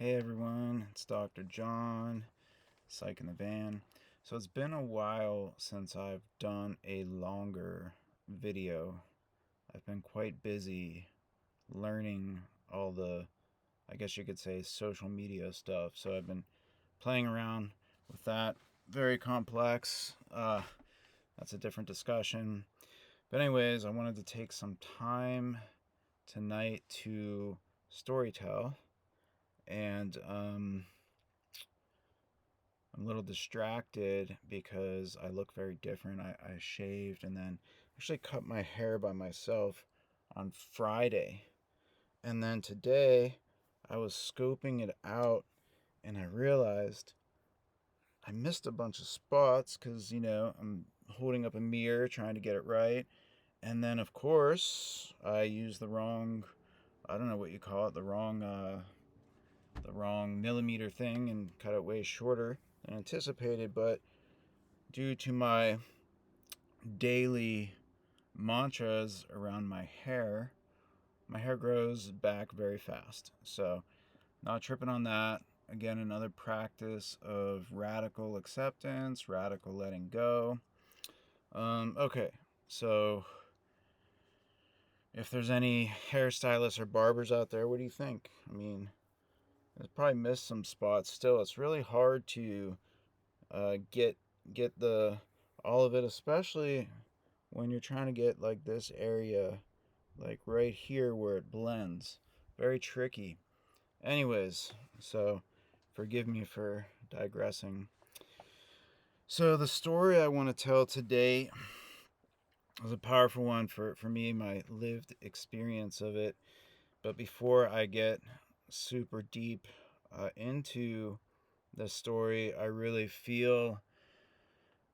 Hey everyone, it's Dr. John, psychinthevan. So it's been a while since I've done a longer video. I've been quite busy learning all the, I guess you could say, social media stuff. So I've been playing around with that. Very complex. That's a different discussion. But anyways, I wanted to take some time tonight to storytell. And I'm a little distracted because I look very different. I shaved and then actually cut my hair by myself on Friday. And then today I was scoping it out and I realized I missed a bunch of spots because, I'm holding up a mirror trying to get it right. And then, of course, I used the wrong, I don't know what you call it, the wrong millimeter thing and cut it way shorter than anticipated. But due to my daily mantras around my hair grows back very fast. So, not tripping on that. Again, another practice of radical acceptance, radical letting go. Okay, so if there's any hairstylists or barbers out there, what do you think? I mean, I probably missed some spots. Still, it's really hard to get the all of it, especially when you're trying to get like this area, like right here where it blends. Very tricky. Anyways, so forgive me for digressing. So the story I want to tell today is a powerful one for me, my lived experience of it. But before I get super deep into the story, I really feel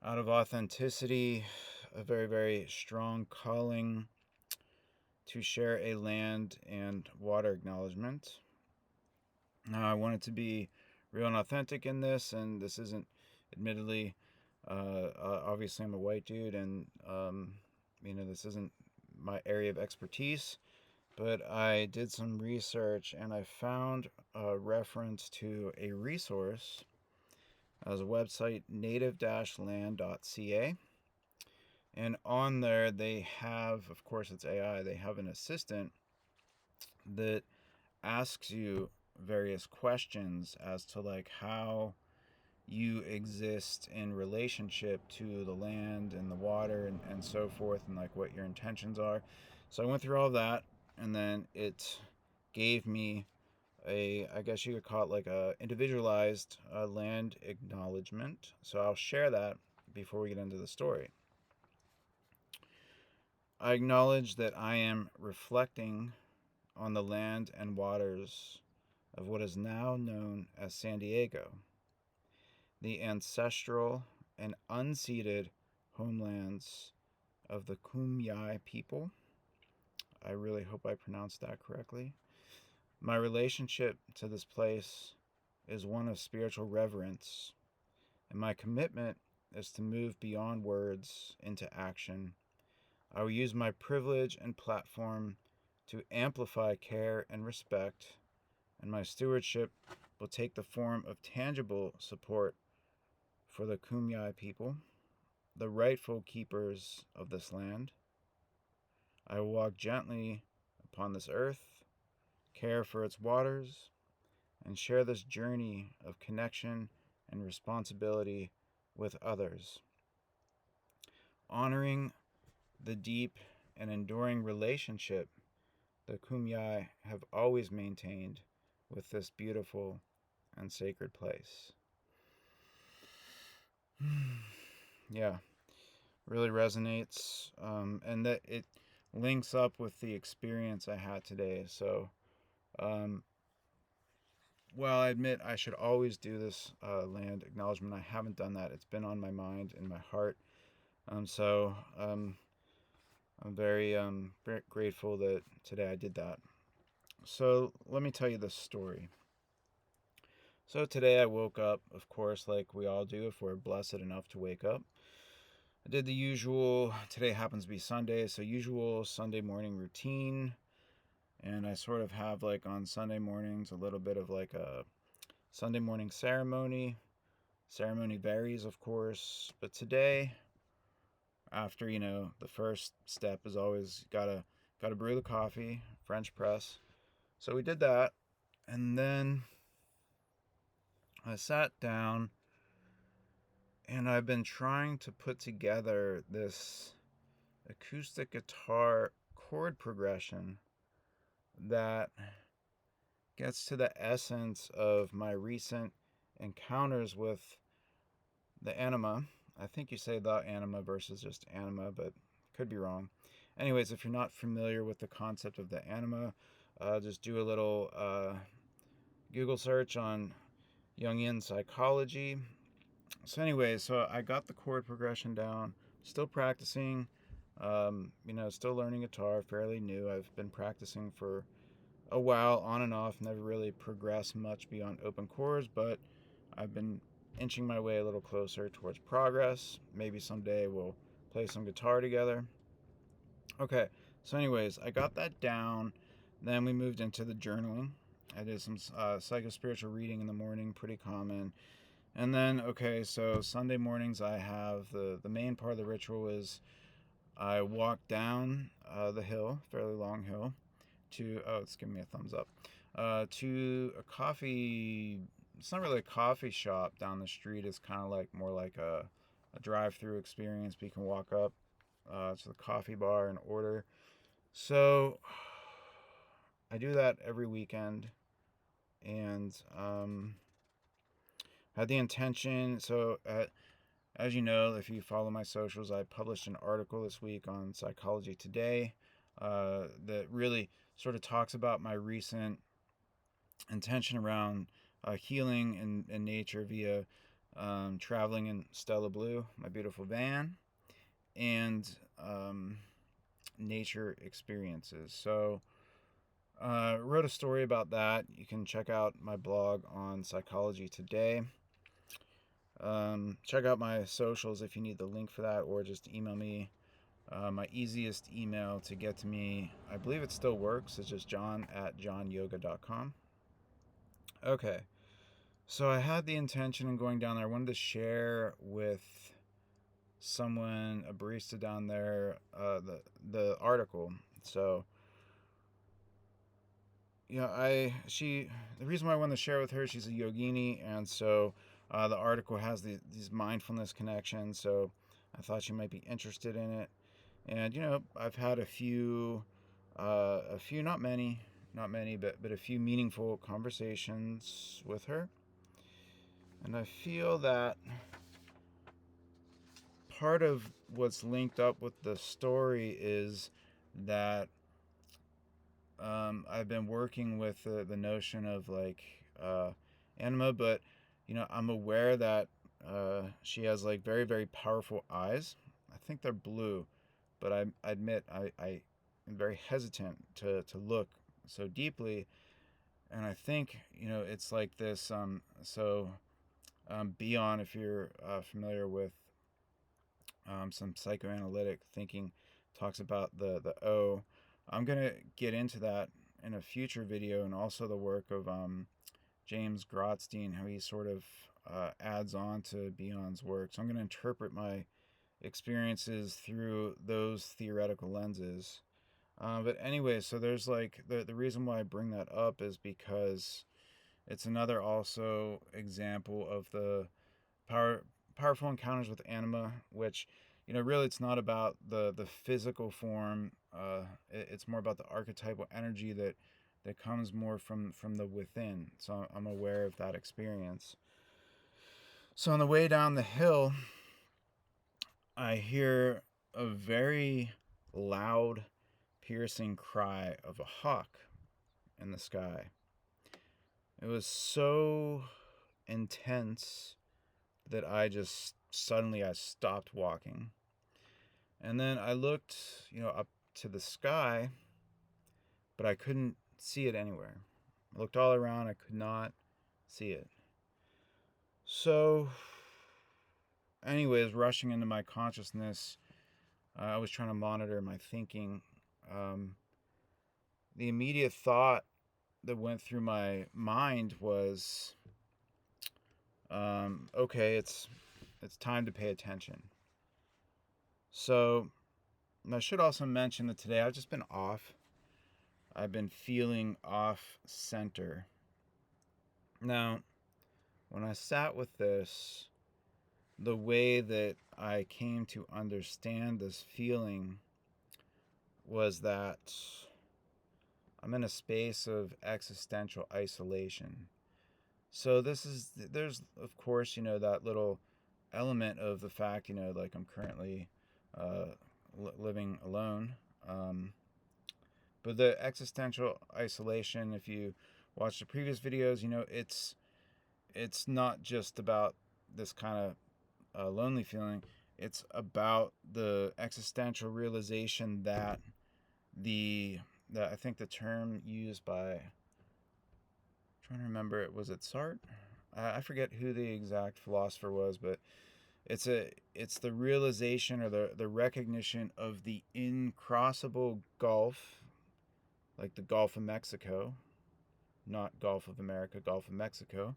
out of authenticity a very, very strong calling to share a land and water acknowledgement. Now, I want it to be real and authentic in this, and this isn't, admittedly, obviously, I'm a white dude, and this isn't my area of expertise. But I did some research, and I found a reference to a resource as a website, native-land.ca. And on there, they have, of course, it's AI, they have an assistant that asks you various questions as to like how you exist in relationship to the land and the water and so forth, and like what your intentions are. So I went through all of that, and then it gave me I guess you could call it like a individualized land acknowledgement. So I'll share that before we get into the story. I acknowledge that I am reflecting on the land and waters of what is now known as San Diego, the ancestral and unceded homelands of the Kumeyaay people. I really hope I pronounced that correctly. My relationship to this place is one of spiritual reverence, and my commitment is to move beyond words into action. I will use my privilege and platform to amplify care and respect, and my stewardship will take the form of tangible support for the Kumeyaay people, the rightful keepers of this land. I will walk gently upon this earth, care for its waters, and share this journey of connection and responsibility with others. Honoring the deep and enduring relationship the Kumeyaay have always maintained with this beautiful and sacred place. Yeah, really resonates, and that it links up with the experience I had today. So, well, I admit I should always do this land acknowledgement. I haven't done that. It's been on my mind and my heart. I'm very grateful that today I did that. So let me tell you the story. So today I woke up, of course, like we all do if we're blessed enough to wake up. I did the usual, today happens to be Sunday, so usual Sunday morning routine. And I sort of have like on Sunday mornings a little bit of like a Sunday morning ceremony. Ceremony varies, of course, but today, after the first step is always gotta brew the coffee, French press. So we did that, and then I sat down, and I've been trying to put together this acoustic guitar chord progression that gets to the essence of my recent encounters with the anima. I think you say the anima versus just anima, but could be wrong. Anyways, if you're not familiar with the concept of the anima, just do a little Google search on Jungian psychology. So I got the chord progression down, still practicing, still learning guitar, fairly new. I've been practicing for a while, on and off, never really progressed much beyond open chords, but I've been inching my way a little closer towards progress. Maybe someday we'll play some guitar together. Okay, so anyways, I got that down. Then we moved into the journaling. I did some psychospiritual reading in the morning, pretty common. And then, okay, so Sunday mornings I have the main part of the ritual is I walk down the hill, fairly long hill, to, oh, it's giving me a thumbs up, to a coffee, it's not really a coffee shop down the street. It's kind of like more like a drive-through experience, but you can walk up to the coffee bar and order. So I do that every weekend, and had the intention. So as you know, if you follow my socials, I published an article this week on Psychology Today that really sort of talks about my recent intention around healing in nature via traveling in Stella Blue, my beautiful van, and nature experiences. So wrote a story about that. You can check out my blog on Psychology Today. Check out my socials if you need the link for that, or just email me. My easiest email to get to me, I believe it still works, it's just john@johnyoga.com. Okay, so I had the intention in going down there. I wanted to share with someone, a barista down there, the article. So the reason why I wanted to share with her, she's a yogini, and so the article has these mindfulness connections. So I thought she might be interested in it. And I've had a few, not many, but a few meaningful conversations with her, and I feel that part of what's linked up with the story is that I've been working with the notion of like anima, but I'm aware that she has like very, very powerful eyes. I think they're blue, but I admit I am very hesitant to look so deeply, and I think it's like this. Bion, if you're familiar with some psychoanalytic thinking, talks about the O. I'm gonna get into that in a future video, and also the work of James Grotstein, how he sort of adds on to Bion's work. So I'm gonna interpret my experiences through those theoretical lenses. But anyway, so there's like the reason why I bring that up is because it's another also example of the powerful encounters with anima, which really it's not about the physical form. It's more about the archetypal energy that comes more from the within. So I'm aware of that experience. So on the way down the hill, I hear a very loud, piercing cry of a hawk in the sky. It was so intense that I just suddenly I stopped walking. And then I looked, up to the sky, but I couldn't see it anywhere. I looked all around, I could not see it. So, anyways, rushing into my consciousness, I was trying to monitor my thinking. The immediate thought that went through my mind was, okay, it's time to pay attention. So I should also mention that today I've just been off. I've been feeling off center. Now, when I sat with this, the way that I came to understand this feeling was that I'm in a space of existential isolation. So there's of course, that little element of the fact, like I'm currently uh, living alone. Um, but the existential isolation, if you watch the previous videos, it's not just about this kind of lonely feeling. It's about the existential realization that the I think the term used by, I'm trying to remember, it was it Sartre. I forget who the exact philosopher was, but it's the realization or the recognition of the incrossable gulf, like the Gulf of Mexico, not Gulf of America, Gulf of Mexico.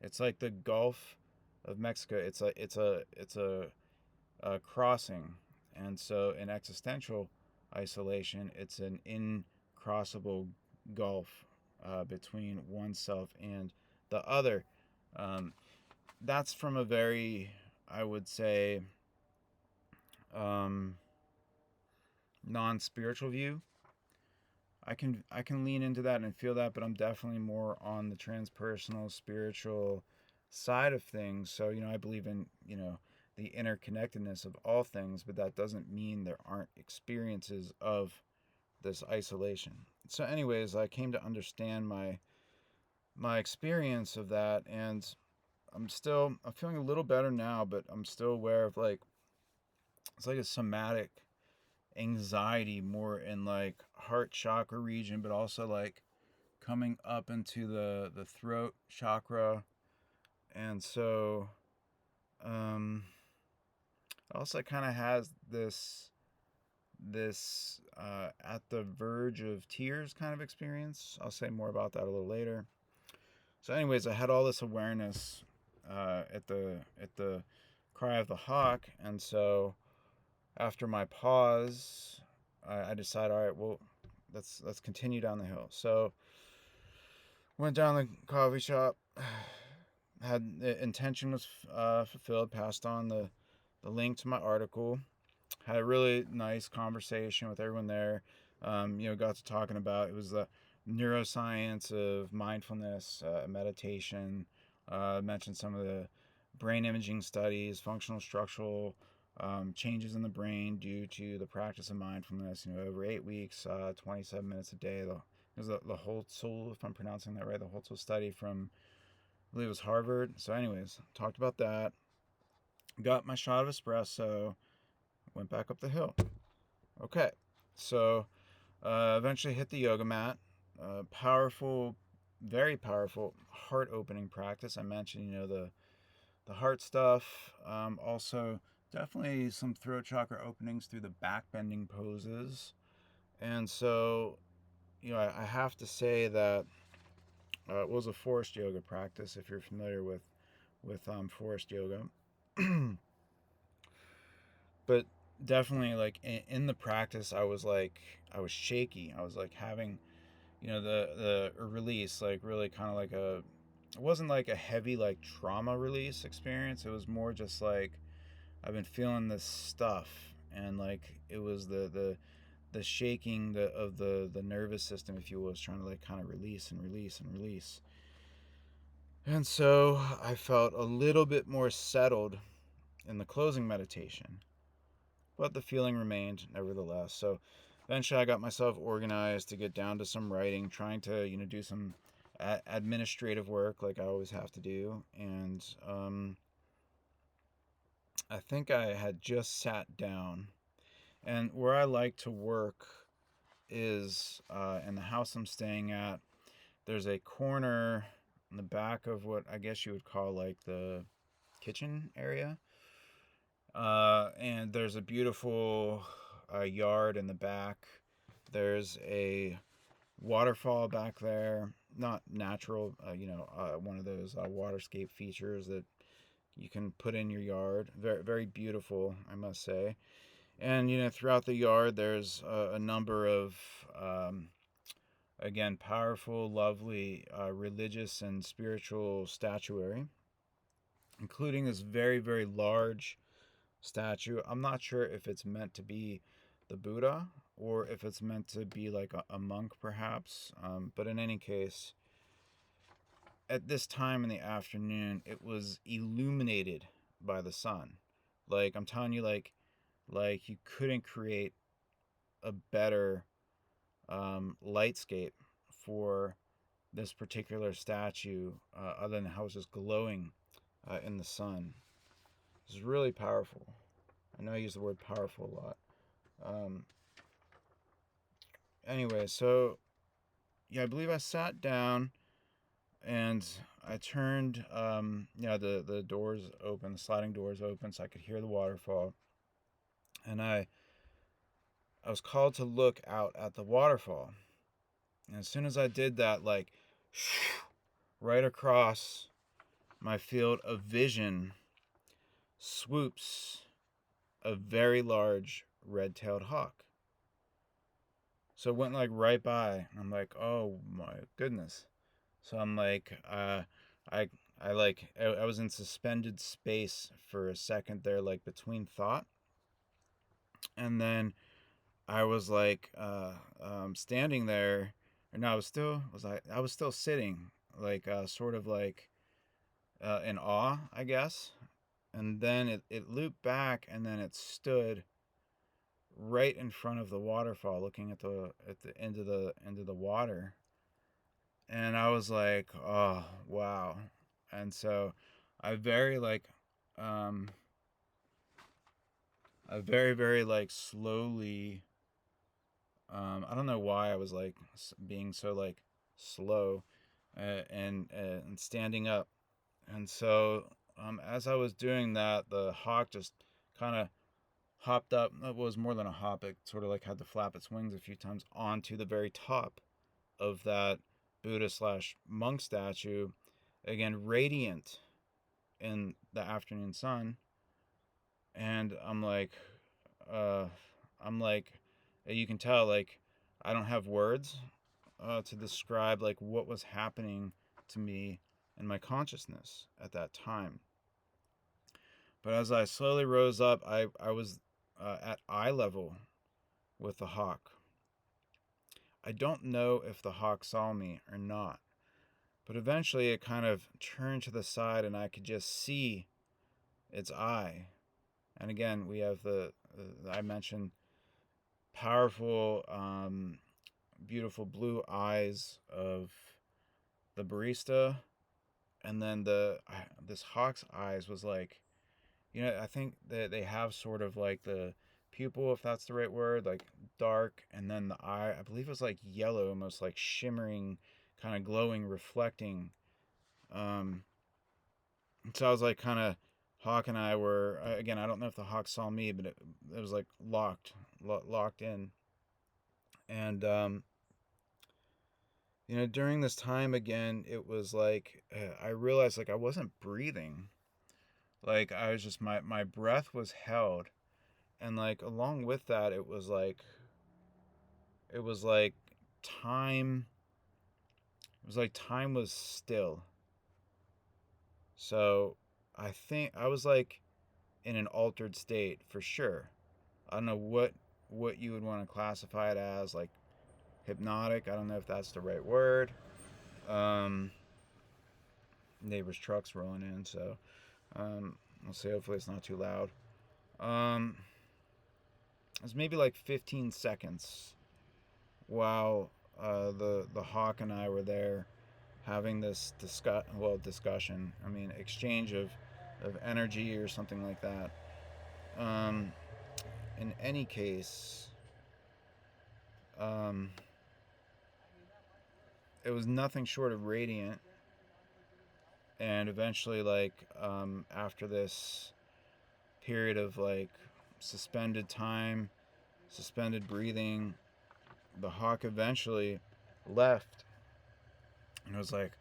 It's like the Gulf of Mexico. It's a crossing, and so in existential isolation, it's an incrossable gulf between oneself and the other. Um, that's from a very, I would say, um, non-spiritual view. I can lean into that and feel that, but I'm definitely more on the transpersonal, spiritual side of things. So I believe in the interconnectedness of all things, but that doesn't mean there aren't experiences of this isolation. So, anyways, I came to understand my experience of that, and I'm feeling a little better now, but I'm still aware of, like, it's like a somatic anxiety more in like heart chakra region, but also like coming up into the throat chakra. And so also kind of has this at the verge of tears kind of experience. I'll say more about that a little later. So anyways, I had all this awareness at the cry of the hawk, and so after my pause, I decided, all right, well, let's continue down the hill. So went down the coffee shop. Had the intention was fulfilled. Passed on the link to my article. Had a really nice conversation with everyone there. Got to talking about, it was the neuroscience of mindfulness, meditation. Mentioned some of the brain imaging studies, functional structural changes in the brain due to the practice of mindfulness. Over 8 weeks, 27 minutes a day. It was the Holtzel, if I'm pronouncing that right, the Holtzel study from, I believe it was Harvard. So, anyways, talked about that. Got my shot of espresso. Went back up the hill. Okay, so eventually hit the yoga mat. Powerful, very powerful heart opening practice. I mentioned, the heart stuff. Also, definitely some throat chakra openings through the back bending poses. And so, I have to say that it was a forest yoga practice. If you're familiar with forest yoga, but definitely like in the practice, I was shaky. I was like having the release, like really kind of like it wasn't like a heavy like trauma release experience. It was more just like I've been feeling this stuff, and like it was the shaking of the nervous system, if you will, was trying to like kind of release and release and release. And so I felt a little bit more settled in the closing meditation, but the feeling remained nevertheless. So eventually I got myself organized to get down to some writing, trying to do some administrative work like I always have to do. And I think I had just sat down. And where I like to work is in the house I'm staying at. There's a corner in the back of what I guess you would call like the kitchen area. And there's a beautiful yard in the back. There's a waterfall back there. not natural, one of those waterscape features that you can put in your yard. Very, very beautiful, I must say. And throughout the yard, there's a number of again, powerful, lovely, religious and spiritual statuary, including this very, very large statue. I'm not sure if it's meant to be the Buddha or if it's meant to be like a monk, perhaps. But in any case, at this time in the afternoon, it was illuminated by the sun. Like, I'm telling you, like you couldn't create a better lightscape for this particular statue, other than how it was just glowing in the sun. It's really powerful. I know I use the word powerful a lot. Um, anyway, so yeah, I believe I sat down and I turned, the doors open, the sliding doors open, so I could hear the waterfall. And I was called to look out at the waterfall. And as soon as I did that, like, right across my field of vision swoops a very large red-tailed hawk. So it went like right by. I'm like, oh my goodness. So I'm like, I I was in suspended space for a second there, like between thought, and then I was like, standing there, or no, I was still sitting, like, sort of like, in awe, I guess. And then it looped back, and then it stood right in front of the waterfall, looking at the end of the water. And I was like, oh wow. And so I very like um I very, very like slowly, I don't know why I was like being so like slow, and standing up. And so as I was doing that, the hawk just kind of hopped up. It was more than a hop. It sort of like had to flap its wings a few times onto the very top of that Buddha slash monk statue, again radiant in the afternoon sun. And uh, I'm like, you can tell, like, I don't have words to describe like what was happening to me in my consciousness at that time. But as I slowly rose up, I was at eye level with the hawk. I don't know if the hawk saw me or not, but eventually it kind of turned to the side and I could just see its eye. And again, we have I mentioned, powerful, beautiful blue eyes of the barista. And then this hawk's eyes was like, I think that they have sort of like the pupil, if that's the right word, like dark, and then the eye, I believe it was like yellow, almost like shimmering, kind of glowing, reflecting. Um, so I was like, kind of, Hawk and I were, again, I don't know if the hawk saw me, but it was like locked in. And during this time again, it was like, I realized like I wasn't breathing. Like, I was just, my breath was held, and like along with that, it was like time time was still. So I think I was like in an altered state for sure. I don't know what you would want to classify it as, like hypnotic. I don't know if that's the right word. um Neighbors trucks rolling in, so I'll say hopefully it's not too loud. um it was maybe like 15 seconds while the hawk and I were there having this discussion. I mean, exchange of energy or something like that. Um, in any case, um, it was nothing short of radiant. And eventually, like, after this period of like suspended time, suspended breathing, the hawk eventually left, And it was like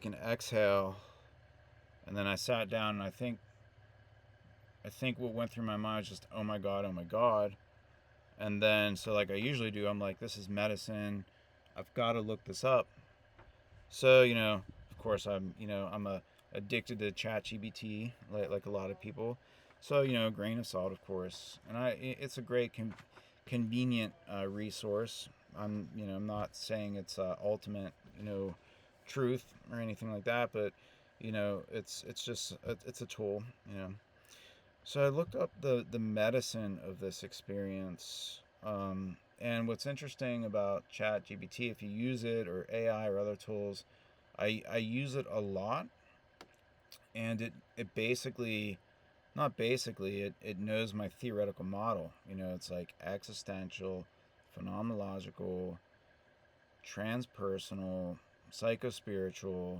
an exhale. And then I sat down, and I think what went through my mind was just, oh my God, oh my God. And then, so like I usually do, I'm like, this is medicine. I've got to look this up. So, of course, I'm addicted to ChatGPT, like a lot of people. So, grain of salt, of course. And it's a great, convenient resource. I'm not saying it's ultimate, truth or anything like that, but, it's just, it's a tool, So I looked up the medicine of this experience. And what's interesting about ChatGPT, if you use it, or AI or other tools, I use it a lot, and it basically, not basically, it knows my theoretical model. It's like existential, phenomenological, transpersonal, psychospiritual.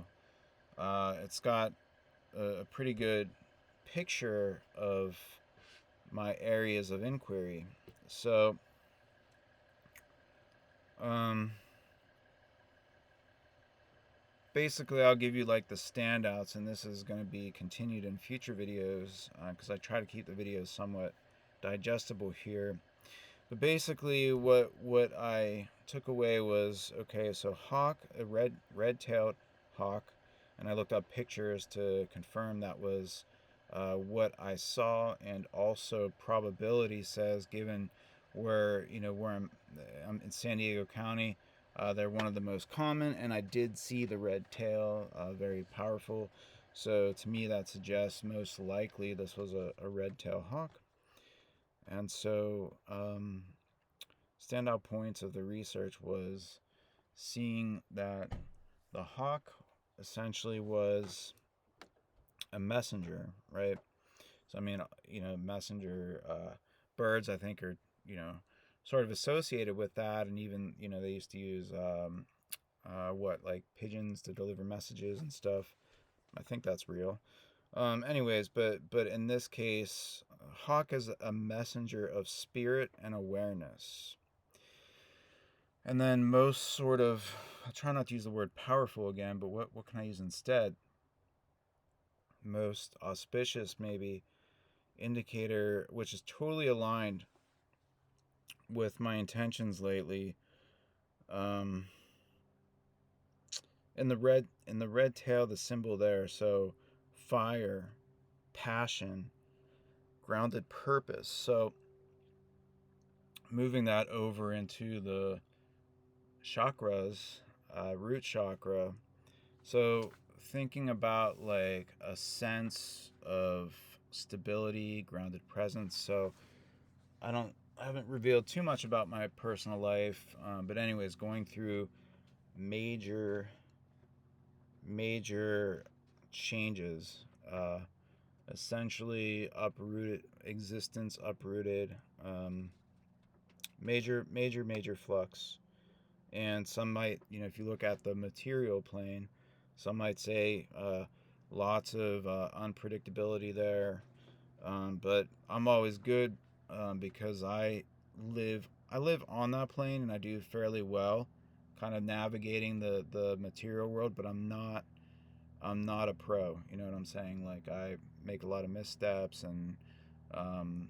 It's got a pretty good picture of my areas of inquiry. So, um, basically, I'll give you like the standouts, and this is going to be continued in future videos because I try to keep the videos somewhat digestible here. But basically, what I took away was, okay, so hawk, a red-tailed hawk, and I looked up pictures to confirm that was what I saw, and also probability says, given where I'm in San Diego County, they're one of the most common, and I did see the red tail, very powerful. So to me, that suggests most likely this was a red-tailed hawk. And so, standout points of the research was seeing that the hawk essentially was a messenger, right? So, I mean, messenger birds, I think, are, sort of associated with that. And even, they used to use, like pigeons to deliver messages and stuff. I think that's real. Anyways, but in this case, hawk is a messenger of spirit and awareness. And then most sort of, I'll try not to use the word powerful again, but what can I use instead? Most auspicious, maybe, indicator, which is totally aligned with my intentions lately. Um, in the red tail, the symbol there, so fire, passion, grounded purpose. So moving that over into the chakras, root chakra. So thinking about like a sense of stability, grounded presence. So I haven't revealed too much about my personal life, but anyways, going through major, major changes, essentially uprooted existence, uprooted, major flux. And some might, if you look at the material plane, some might say lots of unpredictability there. But I'm always good, because I live on that plane, and I do fairly well, kind of navigating the material world. But I'm not a pro. You know what I'm saying? Like, I make a lot of missteps, and um,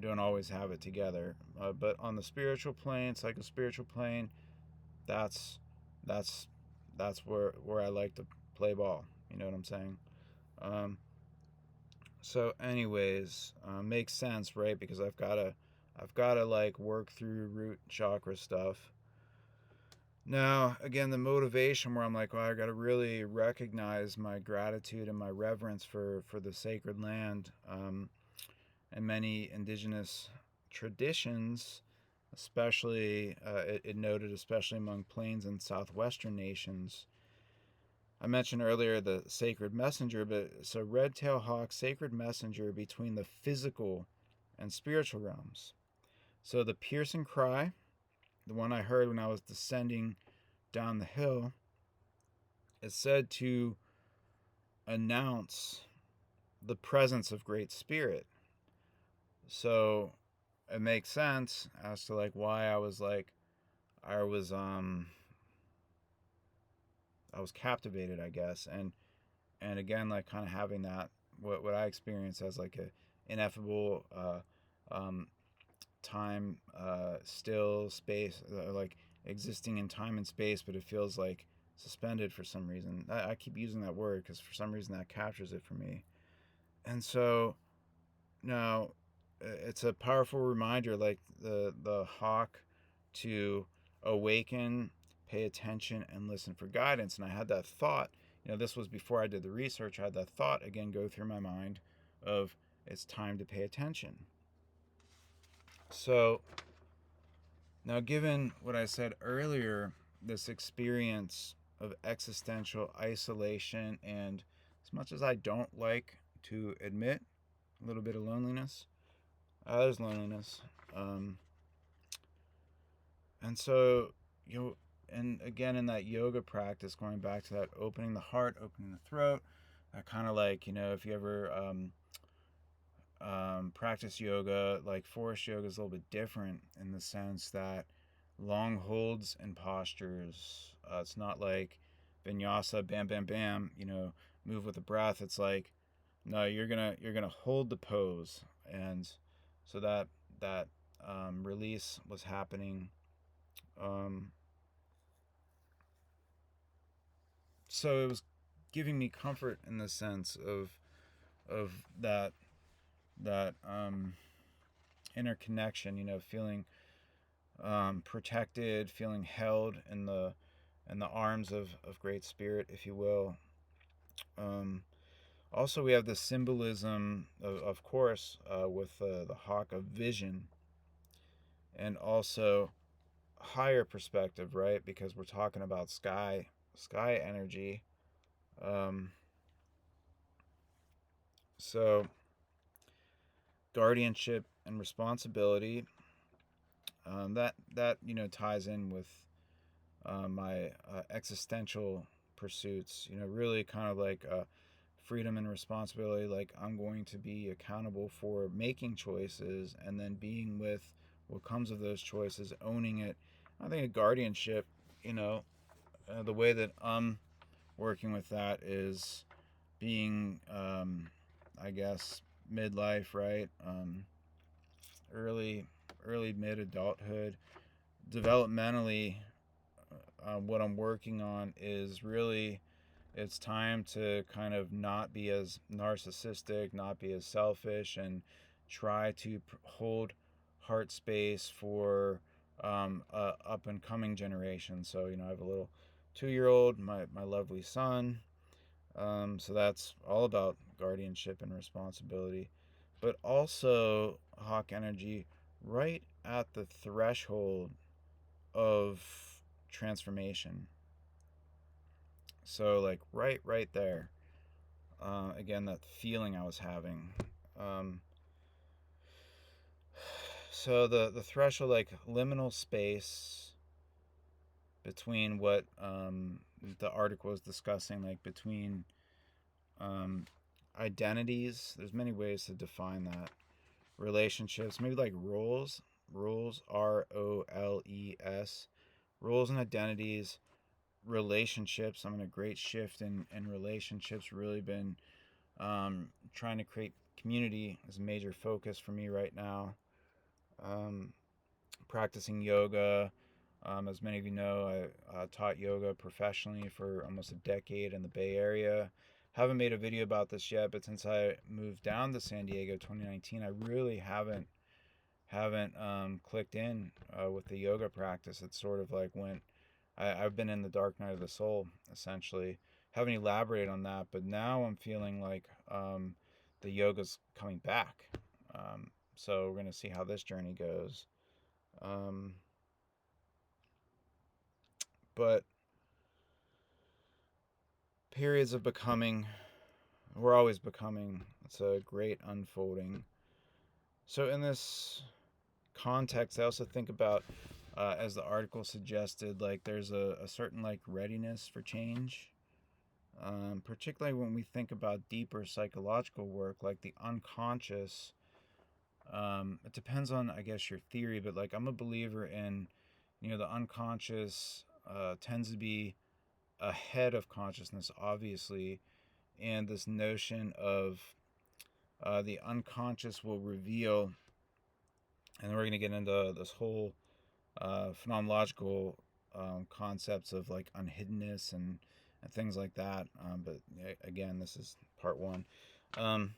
don't always have it together. But on the spiritual plane, psychospiritual plane, that's that's that's where I like to play ball. You know what I'm saying? Um, so, anyways, makes sense, right? Because I've gotta like work through root chakra stuff. Now, again, the motivation where I'm like, well, I got to really recognize my gratitude and my reverence for the sacred land, and many indigenous traditions, especially it noted, especially among plains and southwestern nations. I mentioned earlier the sacred messenger, but so red-tailed hawk, sacred messenger between the physical and spiritual realms. So the piercing cry, the one I heard when I was descending down the hill, is said to announce the presence of Great Spirit. So it makes sense as to like why I was I was captivated, I guess. And again, like kind of having that, what I experience as like a ineffable um, time, still space, like existing in time and space, but it feels like suspended for some reason. I keep using that word because for some reason that captures it for me. And so now it's a powerful reminder, like the hawk, to awaken, pay attention, and listen for guidance. And I had that thought, this was before I did the research. I had that thought again go through my mind of it's time to pay attention. So now, given what I said earlier, this experience of existential isolation, and as much as I don't like to admit a little bit of loneliness, there's loneliness. Um, and so, and again, in that yoga practice, going back to that opening the heart, opening the throat, kind of like, if you ever practice yoga, like forest yoga is a little bit different in the sense that long holds and postures. It's not like vinyasa, bam, bam, bam. Move with the breath. It's like, no, you're gonna hold the pose, and so that release was happening. Um, so it was giving me comfort in the sense of that interconnection. Feeling protected, feeling held in the arms of Great Spirit, if you will. Also, we have the symbolism, of course, with the hawk of vision, and also higher perspective, right? Because we're talking about sky energy. Um, so guardianship and responsibility. That ties in with my existential pursuits. Really kind of like freedom and responsibility. Like I'm going to be accountable for making choices and then being with what comes of those choices, owning it. I think a guardianship, the way that I'm working with that is being, I guess, midlife, right? Early, early mid adulthood. Developmentally, what I'm working on is really it's time to kind of not be as narcissistic, not be as selfish, and try to hold heart space for up and coming generation. So I have a little 2-year-old, my lovely son. So that's all about guardianship and responsibility, but also hawk energy right at the threshold of transformation. So like right there. Again, that feeling I was having. Um, so the threshold, like liminal space between what the article was discussing, like between um, identities. There's many ways to define that. Relationships, maybe like roles, roles, roles and identities. Relationships, I'm in a great shift in relationships. Really been trying to create community is a major focus for me right now. Um, Practicing yoga. As many of you know, I taught yoga professionally for almost a decade in the Bay Area. Haven't made a video about this yet, but since I moved down to San Diego 2019, I really haven't clicked in with the yoga practice. It's sort of like I've been in the dark night of the soul, essentially. Haven't elaborated on that, but now I'm feeling like the yoga's coming back. So we're going to see how this journey goes. But periods of becoming, we're always becoming. It's a great unfolding. So in this context, I also think about, as the article suggested, like there's a certain like readiness for change. Particularly when we think about deeper psychological work, like the unconscious. It depends on, I guess, your theory, but like I'm a believer in, the unconscious tends to be ahead of consciousness, obviously, and this notion of the unconscious will reveal, and then we're going to get into this whole phenomenological concepts of like unhiddenness and things like that. But again, this is part one. Um,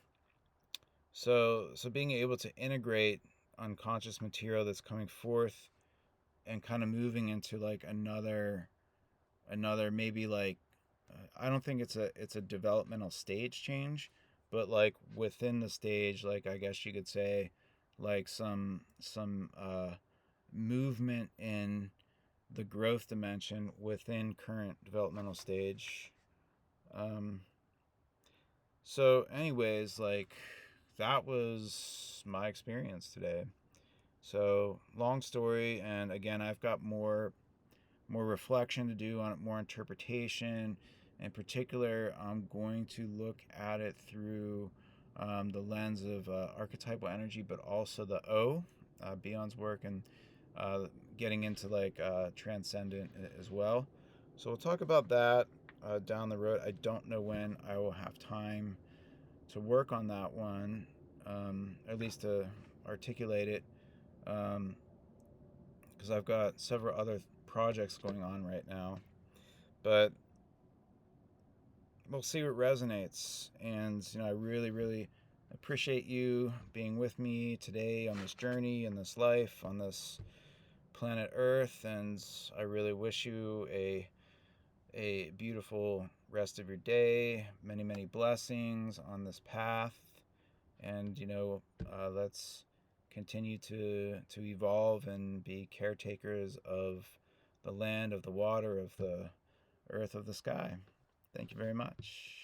so being able to integrate unconscious material that's coming forth and kind of moving into like another maybe like I don't think it's a developmental stage change, but like within the stage, like I guess you could say, like some movement in the growth dimension within current developmental stage. Um, so, anyways, like that was my experience today. So, long story, and again, I've got more reflection to do on it, more interpretation. In particular, I'm going to look at it through the lens of archetypal energy, but also the O, Bion's work, and uh, getting into like transcendent as well. So we'll talk about that down the road. I don't know when I will have time to work on that one, at least to articulate it, because I've got several other projects going on right now. But we'll see what resonates. And I really, really appreciate you being with me today on this journey, in this life, on this planet Earth. And I really wish you a beautiful rest of your day, many, many blessings on this path. And let's continue to evolve and be caretakers of the land, of the water, of the earth, of the sky. Thank you very much.